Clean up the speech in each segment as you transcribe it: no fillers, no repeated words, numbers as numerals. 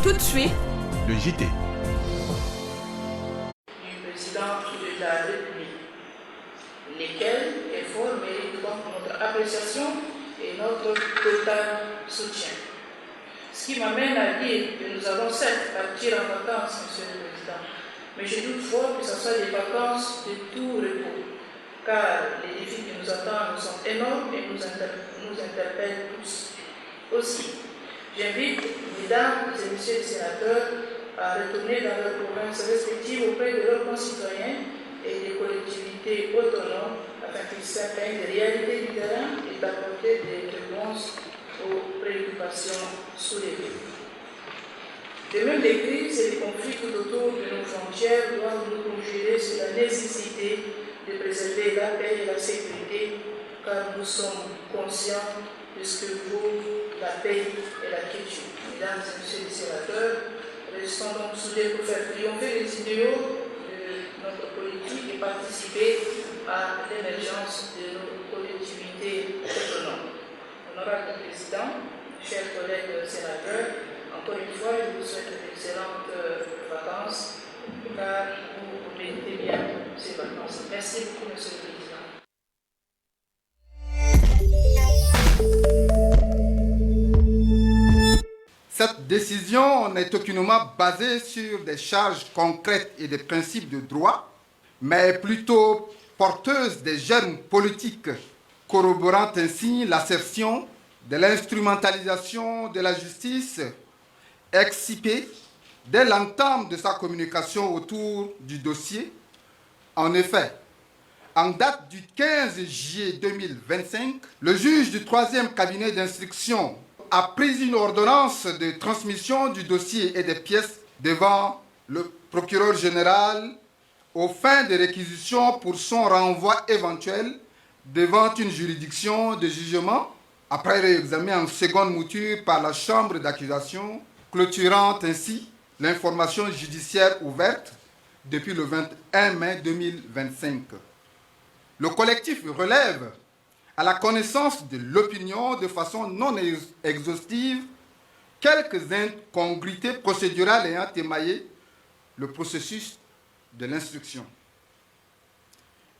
Tout de suite, le JT du président de la République, lesquels efforts méritent donc notre appréciation et notre total soutien. Ce qui m'amène à dire que nous allons certes partir en vacances, Monsieur le Président, mais je doute fort que ce soit des vacances de tout repos, car les défis qui nous attendent sont énormes et nous interpellent tous. Aussi, j'invite mesdames et messieurs les sénateurs à retourner dans leurs provinces respectives auprès de leurs concitoyens et des collectivités autonomes afin qu'ils s'imprègnent des réalités du terrain et d'apporter des réponses aux préoccupations soulevées. De même, les crises et les conflits tout autour de nos frontières doivent nous conjurer sur la nécessité de préserver la paix et la sécurité, car nous sommes conscients de ce que vaut la paix et la quiétude. Mesdames et messieurs les sénateurs, restons donc soudés pour faire triompher les idéaux de notre politique et participer à l'émergence de nos collectivités autonomes. Honorable Président, chers collègues sénateurs, encore une fois, je vous souhaite d'excellentes vacances, car vous méritez bien ces vacances. Merci beaucoup, Monsieur le Président. Cette décision n'est aucunement basée sur des charges concrètes et des principes de droit, mais plutôt porteuse des germes politiques, corroborant ainsi l'assertion de l'instrumentalisation de la justice excipée dès l'entame de sa communication autour du dossier. En effet, en date du 15 juillet 2025, le juge du 3e cabinet d'instruction a pris une ordonnance de transmission du dossier et des pièces devant le procureur général aux fins de réquisition pour son renvoi éventuel devant une juridiction de jugement, après réexamen en seconde mouture par la chambre d'accusation, clôturant ainsi l'information judiciaire ouverte depuis le 21 mai 2025. Le collectif relève à la connaissance de l'opinion de façon non exhaustive quelques incongruités procédurales ayant émaillé le processus de l'instruction.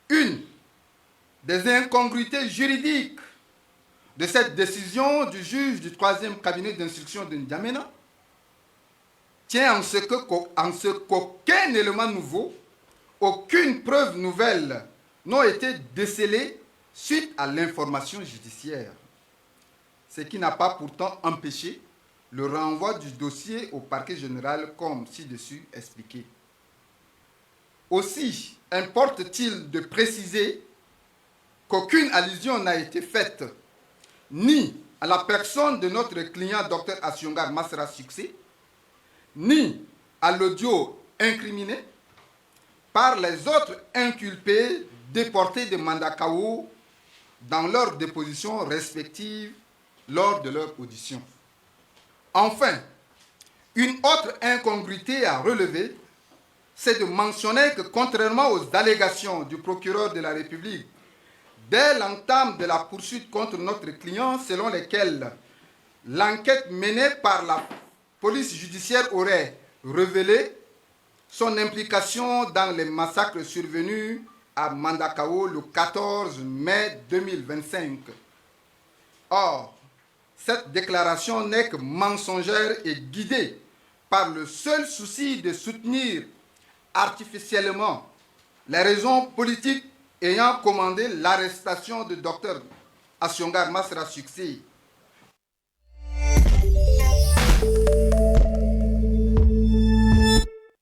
Une des incongruités juridiques de cette décision du juge du 3e cabinet d'instruction de N'Djamena tient en ce qu'aucun élément nouveau, aucune preuve nouvelle n'ont été décelés suite à l'information judiciaire, ce qui n'a pas pourtant empêché le renvoi du dossier au parquet général comme ci-dessus expliqué. Aussi, importe-t-il de préciser qu'aucune allusion n'a été faite ni à la personne de notre client Dr Asiongar Masra Succès, ni à l'audio incriminé par les autres inculpés déportés de Mandakao dans leurs dépositions respectives lors de leur audition. Enfin, une autre incongruité à relever, c'est de mentionner que contrairement aux allégations du procureur de la République, dès l'entame de la poursuite contre notre client, selon lesquelles l'enquête menée par la police judiciaire aurait révélé son implication dans les massacres survenus à Mandakao le 14 mai 2025. Or, cette déclaration n'est que mensongère et guidée par le seul souci de soutenir artificiellement les raisons politiques ayant commandé l'arrestation de Dr Asiongar Masra Succès.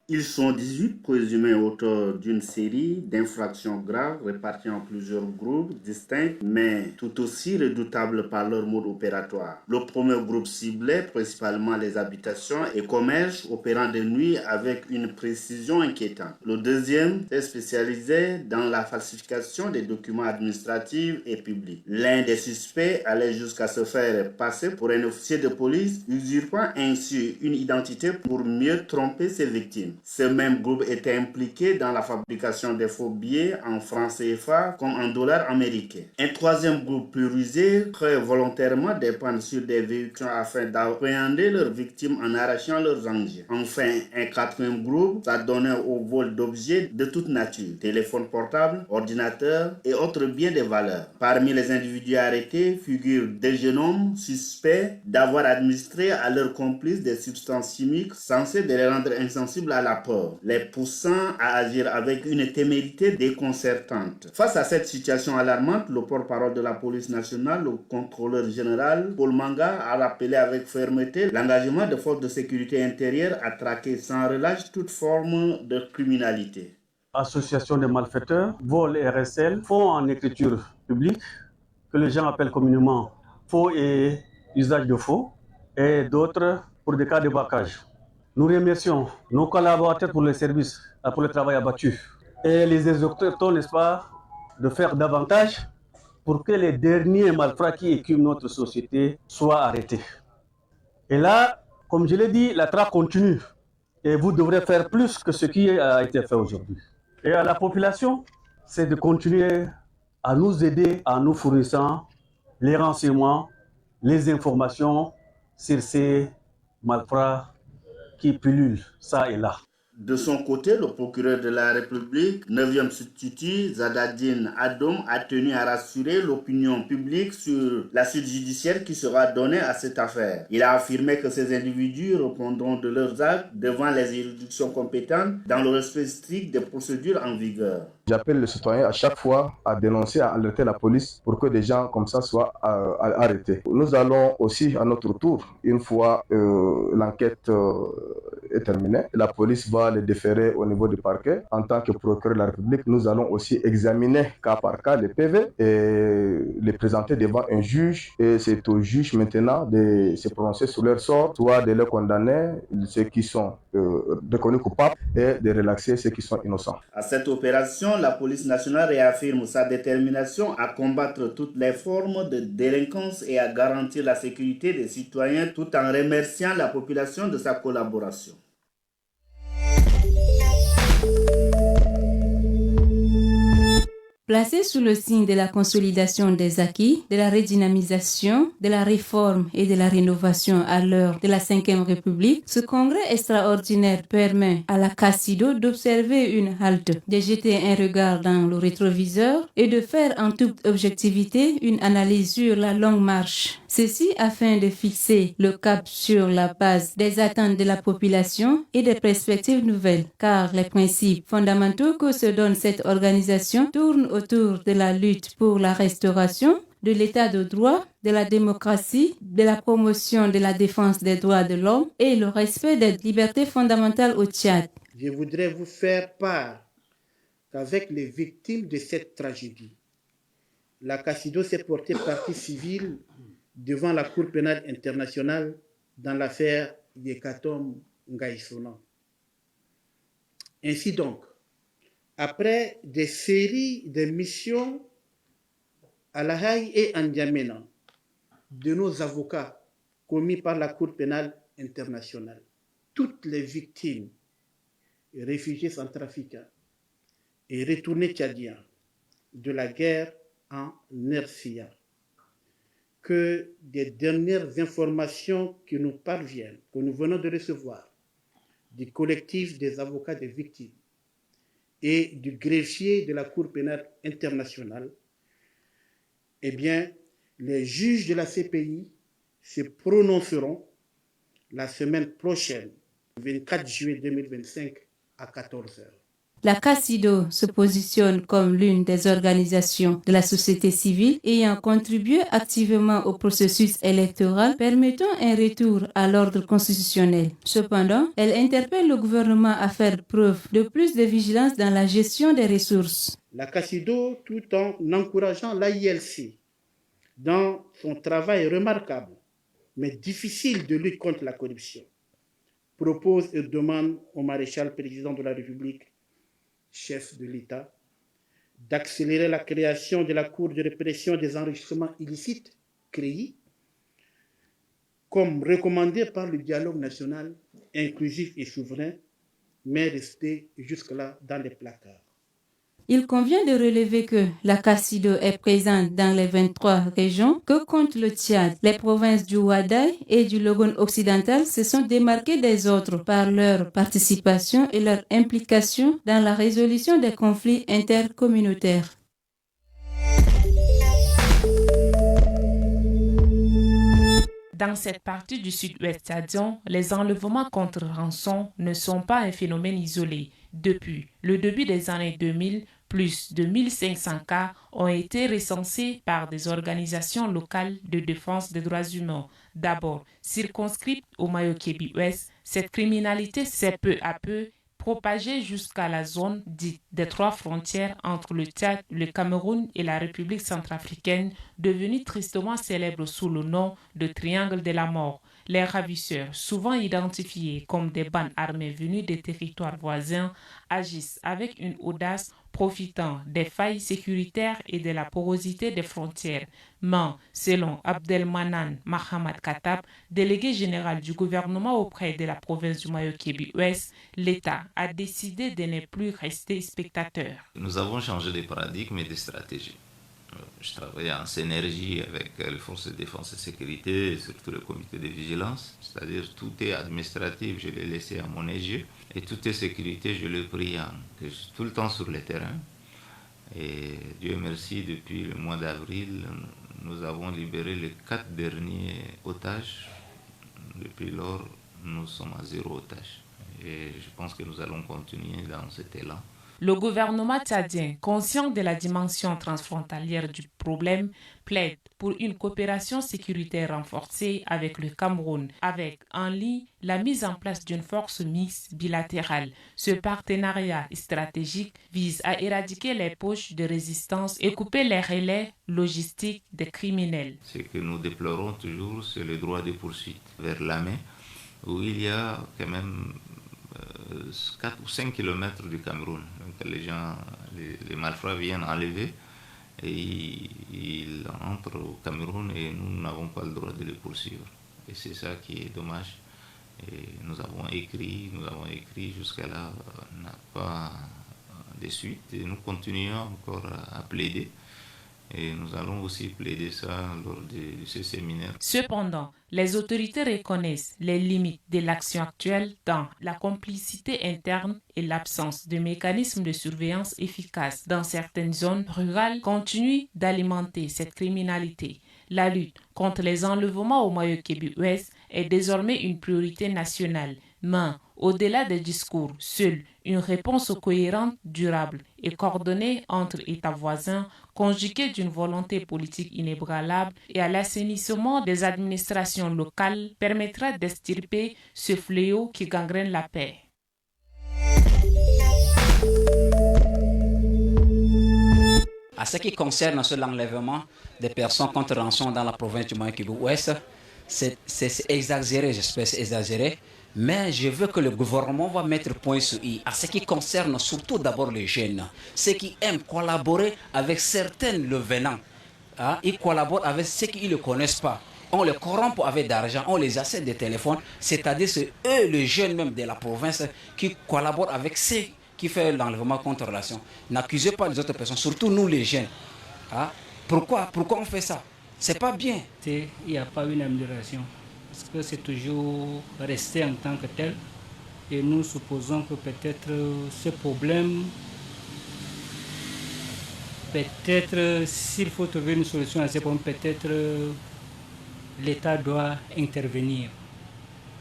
Ils sont 18 présumés auteurs d'une série d'infractions graves réparties en plusieurs groupes distincts mais tout aussi redoutables par leur mode opératoire. Le premier groupe ciblait principalement les habitations et commerces opérant de nuit avec une précision inquiétante. Le deuxième s'est spécialisé dans la falsification des documents administratifs et publics. L'un des suspects allait jusqu'à se faire passer pour un officier de police, usurpant ainsi une identité pour mieux tromper ses victimes. Ce même groupe était impliqué dans la fabrication des faux billets en francs CFA comme en dollars américains. Un troisième groupe plus rusé crée volontairement des pannes sur des véhicules afin d'appréhender leurs victimes en arrachant leurs engins. Enfin, un quatrième groupe s'adonnait au vol d'objets de toute nature, téléphones portables, ordinateurs et autres biens de valeur. Parmi les individus arrêtés figurent des jeunes hommes suspects d'avoir administré à leurs complices des substances chimiques censées de les rendre insensibles à la peur, les poussant à agir avec une témérité déconcertante. Face à cette situation alarmante, le porte-parole de la police nationale, le contrôleur général Paul Manga, a rappelé avec fermeté l'engagement des forces de sécurité intérieure à traquer sans relâche toute forme de criminalité. Association de malfaiteurs, vol et RSL, faux en écriture publique, que les gens appellent communément faux et usage de faux, et d'autres pour des cas de braquage. Nous remercions nos collaborateurs pour le service, pour le travail abattu, et les exhortons, n'est-ce pas, de faire davantage pour que les derniers malfrats qui écument notre société soient arrêtés. Et là, comme je l'ai dit, la traque continue, et vous devrez faire plus que ce qui a été fait aujourd'hui. Et à la population, c'est de continuer à nous aider en nous fournissant les renseignements, les informations sur ces malfrats qui pullulent ça et là. De son côté, le procureur de la République, 9e substitut, Zadadine Adom, a tenu à rassurer l'opinion publique sur la suite judiciaire qui sera donnée à cette affaire. Il a affirmé que ces individus répondront de leurs actes devant les juridictions compétentes dans le respect strict des procédures en vigueur. J'appelle les citoyens à chaque fois à dénoncer, à alerter la police pour que des gens comme ça soient arrêtés. Nous allons aussi à notre tour, une fois l'enquête est terminée, la police va les déférer au niveau du parquet. En tant que procureur de la République, nous allons aussi examiner cas par cas les PV et les présenter devant un juge. Et c'est au juge maintenant de se prononcer sur leur sort, soit de les condamner, ceux qui sont reconnus coupables, et de relaxer ceux qui sont innocents. À cette opération, la police nationale réaffirme sa détermination à combattre toutes les formes de délinquance et à garantir la sécurité des citoyens tout en remerciant la population de sa collaboration. Placé sous le signe de la consolidation des acquis, de la redynamisation, de la réforme et de la rénovation à l'heure de la Ve République, ce congrès extraordinaire permet à la CACIDO d'observer une halte, de jeter un regard dans le rétroviseur et de faire en toute objectivité une analyse sur la longue marche. Ceci afin de fixer le cap sur la base des attentes de la population et des perspectives nouvelles, car les principes fondamentaux que se donne cette organisation tournent autour de la lutte pour la restauration de l'état de droit, de la démocratie, de la promotion de la défense des droits de l'homme et le respect des libertés fondamentales au Tchad. Je voudrais vous faire part qu'avec les victimes de cette tragédie, la CACIDO s'est portée partie civile devant la Cour pénale internationale dans l'affaire Yekatom Ngaïsona. Ainsi donc, après des séries de missions à La Haye et en N'Djamena de nos avocats commis par la Cour pénale internationale, toutes les victimes, réfugiés centrafricains et retournés tchadiens de la guerre en RCA, que des dernières informations qui nous parviennent, que nous venons de recevoir, du collectif des avocats des victimes et du greffier de la Cour pénale internationale, eh bien, les juges de la CPI se prononceront la semaine prochaine, le 24 juillet 2025, à 14h. La CACIDO se positionne comme l'une des organisations de la société civile ayant contribué activement au processus électoral permettant un retour à l'ordre constitutionnel. Cependant, elle interpelle le gouvernement à faire preuve de plus de vigilance dans la gestion des ressources. La CACIDO, tout en encourageant l'AILC dans son travail remarquable, mais difficile de lutte contre la corruption, propose et demande au maréchal président de la République, chef de l'État, d'accélérer la création de la Cour de répression des enrichissements illicites, CREI, comme recommandé par le dialogue national inclusif et souverain mais resté jusque-là dans les placards. Il convient de relever que la CACIDO est présente dans les 23 régions que compte le Tchad. Les provinces du Ouaddaï et du Logone occidental se sont démarquées des autres par leur participation et leur implication dans la résolution des conflits intercommunautaires. Dans cette partie du sud-ouest tchadien, les enlèvements contre rançon ne sont pas un phénomène isolé. Depuis le début des années 2000, plus de 1500 cas ont été recensés par des organisations locales de défense des droits humains. D'abord, circonscrite au Mayo-Kébi-Ouest, cette criminalité s'est peu à peu propagée jusqu'à la zone dite des 3 frontières entre le Tchad, le Cameroun et la République centrafricaine, devenue tristement célèbre sous le nom de Triangle de la mort. Les ravisseurs, souvent identifiés comme des bandes armées venues des territoires voisins, agissent avec une audace profitant des failles sécuritaires et de la porosité des frontières. Mais, selon Abdelmanan Mahamad Katab, délégué général du gouvernement auprès de la province du Mayo-Kébi-Ouest, l'État a décidé de ne plus rester spectateur. Nous avons changé de paradigme et de stratégie. Je travaille en synergie avec les forces de défense et sécurité, et surtout le comité de vigilance. C'est-à-dire tout est administratif, je l'ai laissé à mon égide. Et tout est sécurité, je l'ai pris tout le temps sur le terrain. Et Dieu merci, depuis le mois d'avril, nous avons libéré les 4 derniers otages. Depuis lors, nous sommes à 0 otage. Et je pense que nous allons continuer dans cet élan. Le gouvernement tchadien, conscient de la dimension transfrontalière du problème, plaide pour une coopération sécuritaire renforcée avec le Cameroun, avec en ligne la mise en place d'une force mixte bilatérale. Ce partenariat stratégique vise à éradiquer les poches de résistance et couper les relais logistiques des criminels. Ce que nous déplorons toujours, c'est le droit de poursuite vers la main, où il y a quand même 4 ou 5 kilomètres du Cameroun. Donc les malfrats viennent enlever et ils entrent au Cameroun et nous n'avons pas le droit de les poursuivre. Et c'est ça qui est dommage. Et nous avons écrit jusqu'à là, on n'a pas de suite et nous continuons encore à plaider. Et nous allons aussi plaider ça lors de ce séminaire. Cependant, les autorités reconnaissent les limites de l'action actuelle dans la complicité interne et l'absence de mécanismes de surveillance efficaces dans certaines zones rurales continuent d'alimenter cette criminalité. La lutte contre les enlèvements au Mayo-Kébi-Ouest est désormais une priorité nationale. Mais, au-delà des discours, seule une réponse cohérente, durable et coordonnée entre États voisins, conjuguée d'une volonté politique inébranlable et à l'assainissement des administrations locales, permettra d'extirper ce fléau qui gangrène la paix. À ce qui concerne l'enlèvement des personnes contre rançon dans la province du Mayo-Kébi-Ouest, c'est exagéré, j'espère c'est exagéré, mais je veux que le gouvernement va mettre point sur i à ce qui concerne surtout d'abord les jeunes, ceux qui aiment collaborer avec certains le venant. Ils collaborent avec ceux qui ne le connaissent pas. On les corrompt avec d'argent, on les achète des téléphones, c'est-à-dire c'est eux, les jeunes même de la province, qui collaborent avec ceux qui font l'enlèvement contre relation. N'accusez pas les autres personnes, surtout nous les jeunes. Pourquoi on fait ça? C'est pas bien. Il n'y a pas une amélioration. Parce que c'est toujours resté en tant que tel. Et nous supposons que peut-être ce problème, s'il faut trouver une solution à ce problème, peut-être l'État doit intervenir.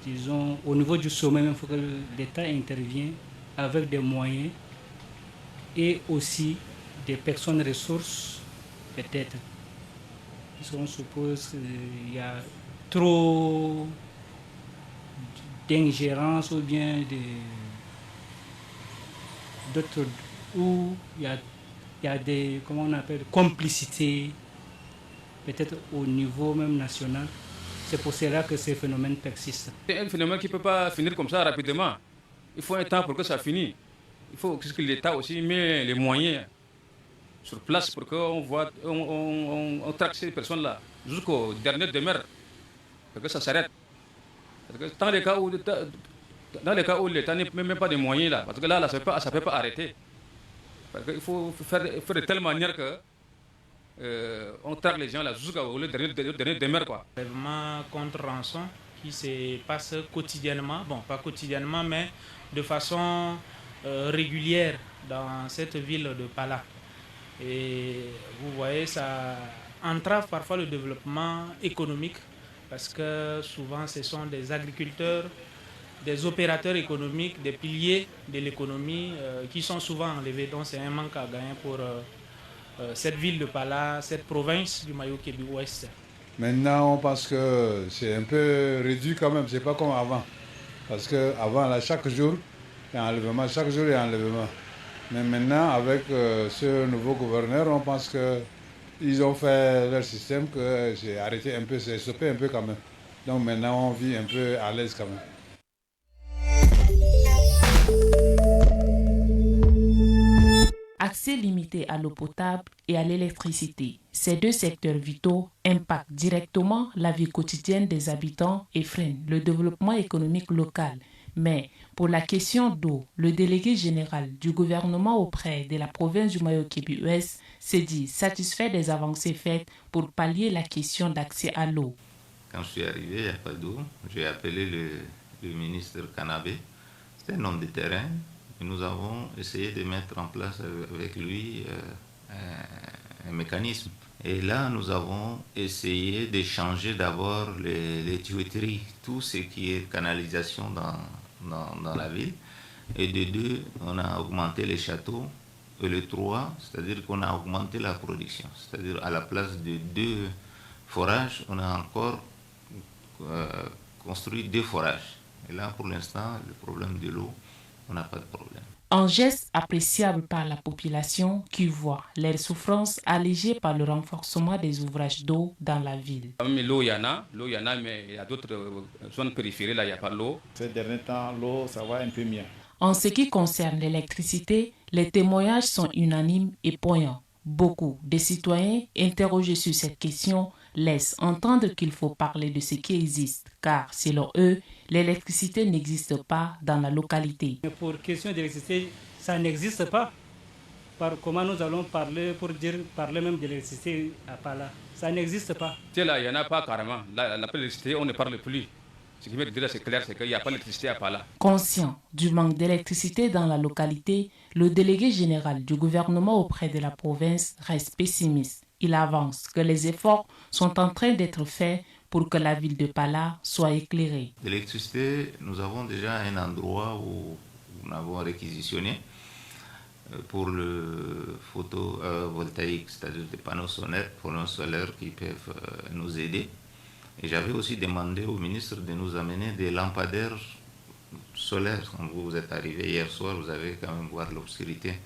Disons, au niveau du sommet, il faut que l'État intervienne avec des moyens et aussi des personnes ressources, peut-être. On suppose qu'il y a trop d'ingérence ou bien d'autres où il y a des, comment on appelle, complicités, peut-être au niveau même national. C'est pour cela que ces phénomènes persistent. C'est un phénomène qui ne peut pas finir comme ça rapidement. Il faut un temps pour que ça finisse. Il faut que l'État aussi met les moyens sur place pour qu'on voit, on traque ces personnes-là jusqu'au dernier demeure, pour que ça s'arrête. Parce que dans les cas où Dans les cas où l'État n'a même pas de moyens, là, parce que là ça ne peut pas arrêter. Parce qu'il faut faire de telle manière que on traque les gens là jusqu'au dernier demeure, quoi. Vraiment contre rançon qui se passe quotidiennement, bon pas quotidiennement mais de façon régulière dans cette ville de Pala. Et vous voyez, ça entrave parfois le développement économique parce que souvent ce sont des agriculteurs, des opérateurs économiques, des piliers de l'économie qui sont souvent enlevés. Donc c'est un manque à gagner pour cette ville de Pala, cette province du Mayo-Kébi-Ouest. Maintenant, on pense que c'est un peu réduit quand même, c'est pas comme avant. Parce qu'avant, là, chaque jour, il y a enlèvement, chaque jour, il y a enlèvement. Mais maintenant, avec ce nouveau gouverneur, on pense qu'ils ont fait leur système, que c'est arrêté un peu, c'est stoppé un peu quand même. Donc maintenant, on vit un peu à l'aise quand même. Accès limité à l'eau potable et à l'électricité. Ces deux secteurs vitaux impactent directement la vie quotidienne des habitants et freinent le développement économique local. Mais pour la question d'eau, le délégué général du gouvernement auprès de la province du Mayo-Kébi-Ouest s'est dit satisfait des avancées faites pour pallier la question d'accès à l'eau. Quand je suis arrivé, il n'y a pas d'eau. J'ai appelé le ministre Kanabé. C'est un homme de terrain. Et nous avons essayé de mettre en place avec lui un mécanisme. Et là, nous avons essayé de changer d'abord les tuyauteries, tout ce qui est canalisation dans la ville. Et de deux, on a augmenté les châteaux. Et le trois, c'est-à-dire qu'on a augmenté la production. C'est-à-dire à la place de 2 forages, on a encore construit 2 forages. Et là, pour l'instant, le problème de l'eau, on n'a pas de problème. Un geste appréciable par la population qui voit leurs souffrances allégées par le renforcement des ouvrages d'eau dans la ville. L'eau, il y en a, mais il y a d'autres zones périphériques, là, il n'y a pas d'eau. Ces derniers temps, l'eau, ça va un peu mieux. En ce qui concerne l'électricité, les témoignages sont unanimes et poignants. Beaucoup de citoyens interrogés sur cette question laissent entendre qu'il faut parler de ce qui existe, car selon eux, l'électricité n'existe pas dans la localité. Pour question d'électricité, ça n'existe pas. Comment nous allons parler pour parler même d'électricité à Pala? Ça n'existe pas. Là, il n'y en a pas carrément. L'électricité, on ne parle plus. Ce qui veut dire, c'est clair, c'est qu'il n'y a pas d'électricité à Pala. Conscient du manque d'électricité dans la localité, le délégué général du gouvernement auprès de la province reste pessimiste. Il avance que les efforts sont en train d'être faits pour que la ville de Pala soit éclairée. L'électricité, nous avons déjà un endroit où nous avons réquisitionné pour le photovoltaïque, c'est-à-dire des panneaux solaires qui peuvent nous aider. Et j'avais aussi demandé au ministre de nous amener des lampadaires solaires. Quand vous êtes arrivé hier soir, vous avez quand même voir l'obscurité.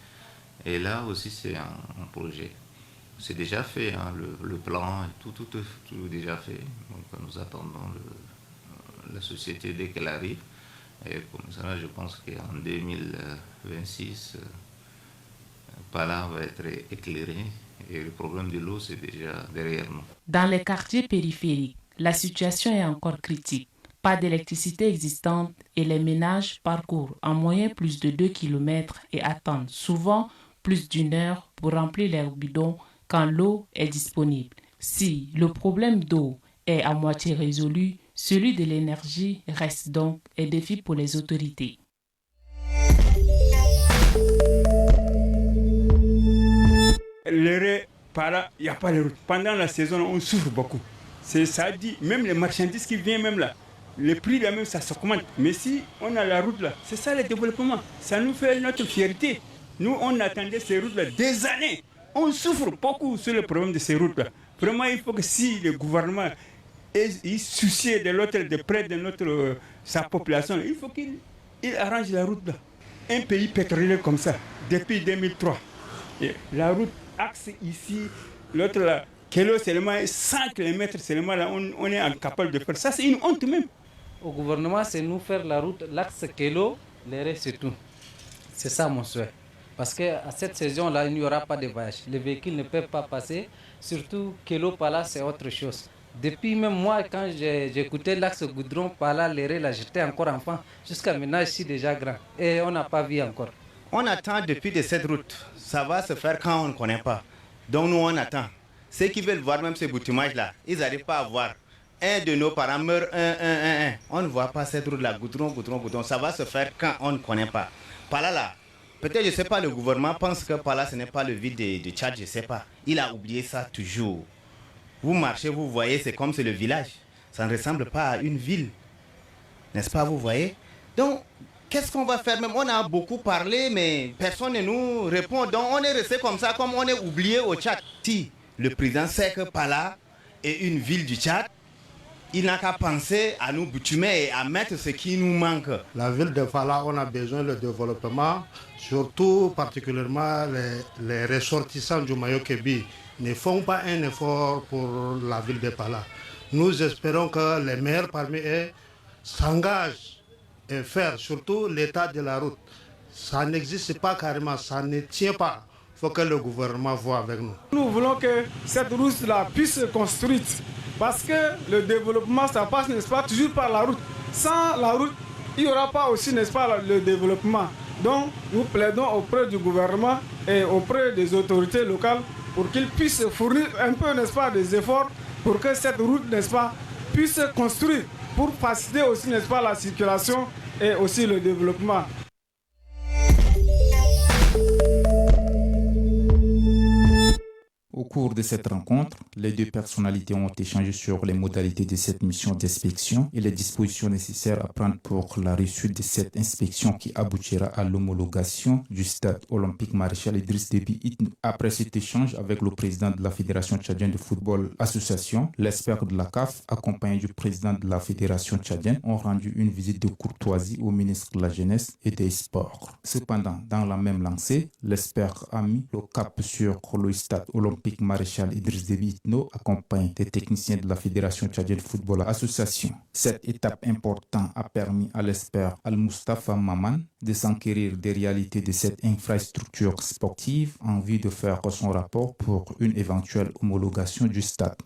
Et là aussi, c'est un projet. C'est déjà fait, hein, le plan, tout est déjà fait. Donc nous attendons la société dès qu'elle arrive. Et comme ça, je pense qu'en 2026, Pala va être éclairé. Et le problème de l'eau, c'est déjà derrière nous. Dans les quartiers périphériques, la situation est encore critique. Pas d'électricité existante et les ménages parcourent en moyenne plus de 2 km et attendent souvent plus d'1 heure pour remplir leurs bidons quand l'eau est disponible. Si le problème d'eau est à moitié résolu, celui de l'énergie reste donc un défi pour les autorités. Par il n'y a pas de route. Pendant la saison, on souffre beaucoup. Ça dit, même les marchandises qui viennent même là, le prix là même ça s'augmente. Mais si on a la route là, c'est ça le développement. Ça nous fait notre fierté. Nous, on attendait ces routes là des années. On souffre beaucoup sur le problème de ces routes là. Vraiment, il faut que si le gouvernement est soucié de l'autre, de près de sa population, il faut qu'il arrange la route là. Un pays pétrolier comme ça, depuis 2003. Et la route axe ici, l'autre là, Kélo seulement 100 km seulement là, on est incapable de faire ça, c'est une honte même. Au gouvernement, c'est nous faire la route, l'axe Kélo, les restes c'est tout. C'est ça mon souhait. Parce qu'à cette saison-là, il n'y aura pas de voyage. Les véhicules ne peuvent pas passer, surtout Kélo Pala, c'est autre chose. Depuis même moi, quand j'écoutais l'axe Goudron, Pala, Léré, là, j'étais encore enfant. Jusqu'à maintenant, je suis déjà grand. Et on n'a pas vu encore. On attend depuis de cette route. Ça va se faire quand on ne connaît pas. Donc nous, on attend. Ceux qui veulent voir même ces boutimages-là, ils n'arrivent pas à voir. Un de nos parents meurt, un. On ne voit pas cette route-là, Goudron. Ça va se faire quand on ne connaît pas. Pala, là, peut-être, je ne sais pas, le gouvernement pense que Pala, ce n'est pas le vide de Tchad, je ne sais pas. Il a oublié ça toujours. Vous marchez, vous voyez, c'est comme c'est le village. Ça ne ressemble pas à une ville. N'est-ce pas, vous voyez? Donc, qu'est-ce qu'on va faire même? On a beaucoup parlé, mais personne ne nous répond. Donc, on est resté comme ça, comme on est oublié au Tchad. Si le président sait que Pala est une ville du Tchad, il n'a qu'à penser à nous boutumer et à mettre ce qui nous manque. La ville de Pala, on a besoin de développement, surtout particulièrement les ressortissants du Mayo-Kébi ne font pas un effort pour la ville de Pala. Nous espérons que les maires parmi eux s'engagent et faire surtout l'état de la route. Ça n'existe pas carrément, ça ne tient pas. Il faut que le gouvernement voit avec nous. Nous voulons que cette route-là puisse se construire parce que le développement, ça passe, n'est-ce pas, toujours par la route. Sans la route, il n'y aura pas aussi, n'est-ce pas, le développement. Donc, nous plaidons auprès du gouvernement et auprès des autorités locales pour qu'ils puissent fournir un peu, n'est-ce pas, des efforts pour que cette route, n'est-ce pas, puisse se construire pour faciliter aussi, n'est-ce pas, la circulation et aussi le développement. Au cours de cette rencontre, les deux personnalités ont échangé sur les modalités de cette mission d'inspection et les dispositions nécessaires à prendre pour la réussite de cette inspection qui aboutira à l'homologation du stade olympique Maréchal Idriss Déby Itno. Après cet échange avec le président de la Fédération tchadienne de football association, l'expert de la CAF, accompagné du président de la Fédération tchadienne, ont rendu une visite de courtoisie au ministre de la Jeunesse et des Sports. Cependant, dans la même lancée, l'expert a mis le cap sur le stade olympique Maréchal Idriss Déby Itno, accompagné des techniciens de la Fédération tchadienne de football association. Cette étape importante a permis à l'expert Al-Mustafa Maman de s'enquérir des réalités de cette infrastructure sportive en vue de faire son rapport pour une éventuelle homologation du stade.